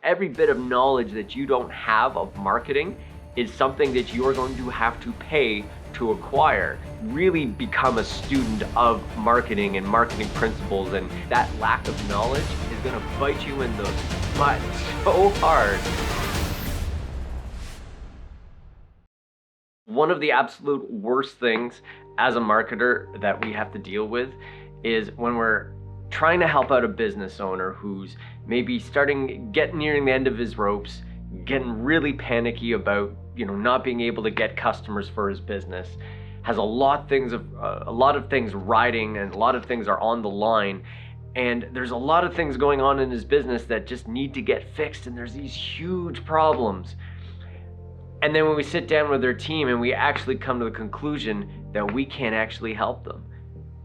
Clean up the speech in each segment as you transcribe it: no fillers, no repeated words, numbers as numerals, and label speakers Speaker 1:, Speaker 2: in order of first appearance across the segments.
Speaker 1: Every bit of knowledge that you don't have of marketing is something that you are going to have to pay to acquire. Really become a student of marketing and marketing principles, and that lack of knowledge is going to bite you in the butt so hard. One of the absolute worst things as a marketer that we have to deal with is when we're trying to help out a business owner who's maybe getting nearing the end of his ropes, getting really panicky about not being able to get customers for his business, has a lot of things riding, and a lot of things are on the line, and there's a lot of things going on in his business that just need to get fixed, and there's these huge problems. And then when we sit down with their team and we actually come to the conclusion that we can't actually help them,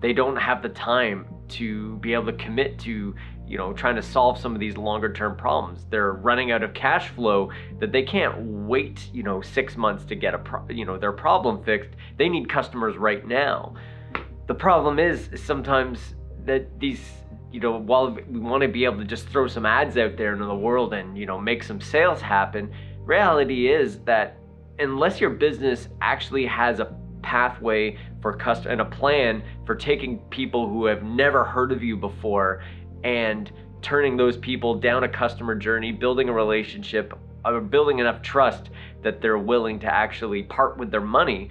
Speaker 1: they don't have the time to be able to commit to trying to solve some of these longer term problems. They're running out of cash flow that they can't wait 6 months to get their problem fixed. They need customers right now. The problem is sometimes that these while we want to be able to just throw some ads out there into the world and make some sales happen, reality is that unless your business actually has a pathway for and a plan for taking people who have never heard of you before and turning those people down a customer journey, building a relationship, or building enough trust that they're willing to actually part with their money,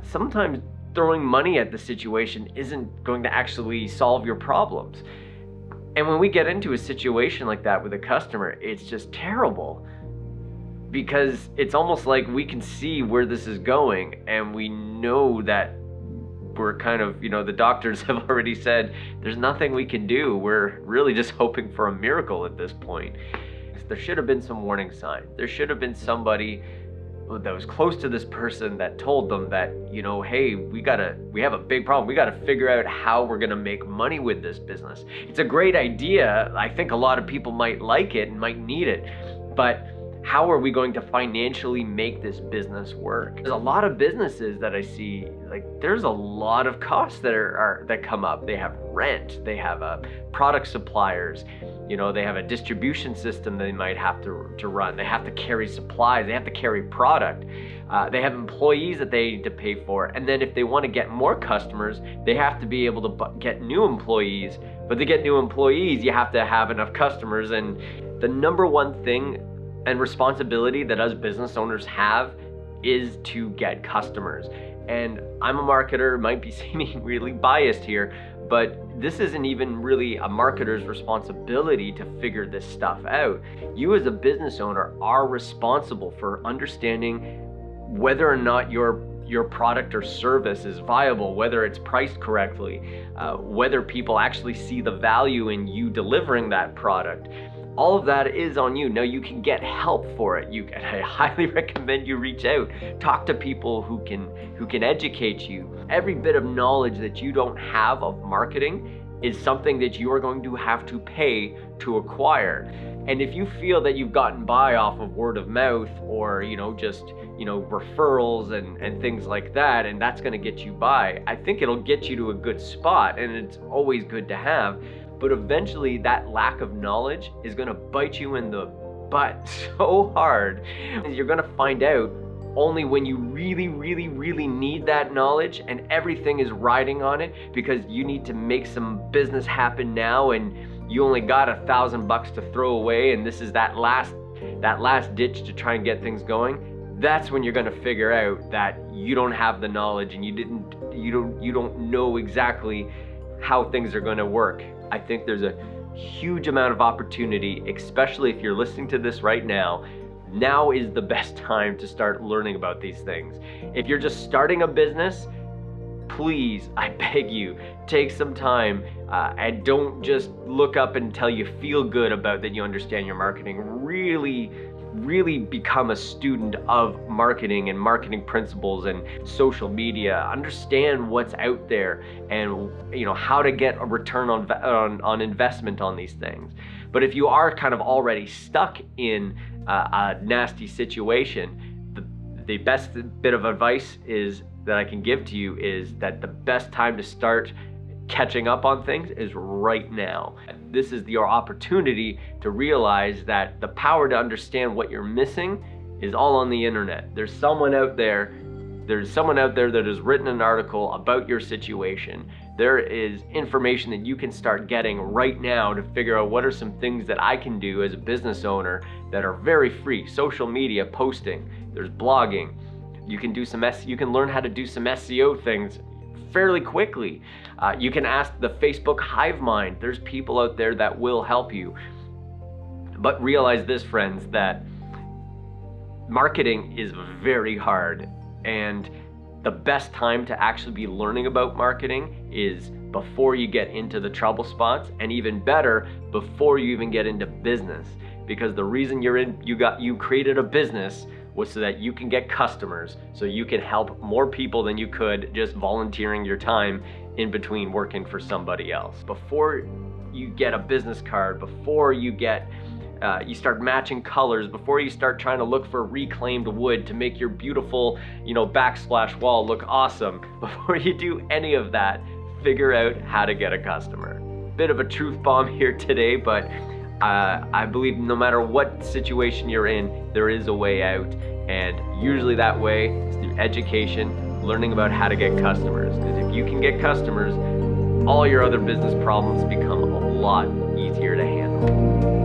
Speaker 1: sometimes throwing money at the situation isn't going to actually solve your problems. And when we get into a situation like that with a customer, it's just terrible, because it's almost like we can see where this is going, and we know that we're kind of, the doctors have already said there's nothing we can do. We're really just hoping for a miracle at this point. There should have been some warning signs. There should have been somebody that was close to this person that told them that, hey, we have a big problem. We got to figure out how we're going to make money with this business. It's a great idea. I think a lot of people might like it and might need it, but how are we going to financially make this business work? There's a lot of businesses that I see, there's a lot of costs that come up. They have rent, they have product suppliers, they have a distribution system they might have to run. They have to carry supplies, they have to carry product. They have employees that they need to pay for. And then if they want to get more customers, they have to be able to get new employees. But to get new employees, you have to have enough customers. And the number one thing and responsibility that us business owners have is to get customers. And I'm a marketer, might be seeming really biased here, but this isn't even really a marketer's responsibility to figure this stuff out. You as a business owner are responsible for understanding whether or not your product or service is viable, whether it's priced correctly, whether people actually see the value in you delivering that product. All of that is on you. Now, you can get help for it. I highly recommend you reach out, talk to people who can educate you. Every bit of knowledge that you don't have of marketing is something that you are going to have to pay to acquire. And if you feel that you've gotten by off of word of mouth or just referrals and things like that, and that's going to get you by, I think it'll get you to a good spot, and it's always good to have. But eventually that lack of knowledge is going to bite you in the butt so hard. You're going to find out only when you really, really, really need that knowledge and everything is riding on it, because you need to make some business happen now and you only got $1,000 to throw away, and this is that last ditch to try and get things going. That's when you're going to figure out that you don't have the knowledge and you don't know exactly how things are going to work. I think there's a huge amount of opportunity, especially if you're listening to this right now. Now is the best time to start learning about these things. If you're just starting a business, please, I beg you, take some time and don't just look up until you feel good about that you understand your marketing. Really become a student of marketing and marketing principles and social media. Understand what's out there and how to get a return on investment on these things. But if you are kind of already stuck in a nasty situation, the best bit of advice that I can give to you is that the best time to start catching up on things is right now. this is your opportunity to realize that the power to understand what you're missing is all on the internet. There's someone out there that has written an article about your situation. There is information that you can start getting right now to figure out what are some things that I can do as a business owner that are very free. Social media posting, there's blogging. You can learn how to do some SEO things fairly quickly. You can ask the Facebook Hive Mind. There's people out there that will help you. But realize this, friends, that marketing is very hard, and the best time to actually be learning about marketing is before you get into the trouble spots, and even better, before you even get into business. Because the reason you created a business was so that you can get customers, so you can help more people than you could just volunteering your time in between working for somebody else. Before you get a business card, before you start matching colors, before you start trying to look for reclaimed wood to make your beautiful, backsplash wall look awesome, before you do any of that, figure out how to get a customer. Bit of a truth bomb here today, but I believe no matter what situation you're in, there is a way out, and usually that way is through education, learning about how to get customers. Because if you can get customers, all your other business problems become a lot easier to handle.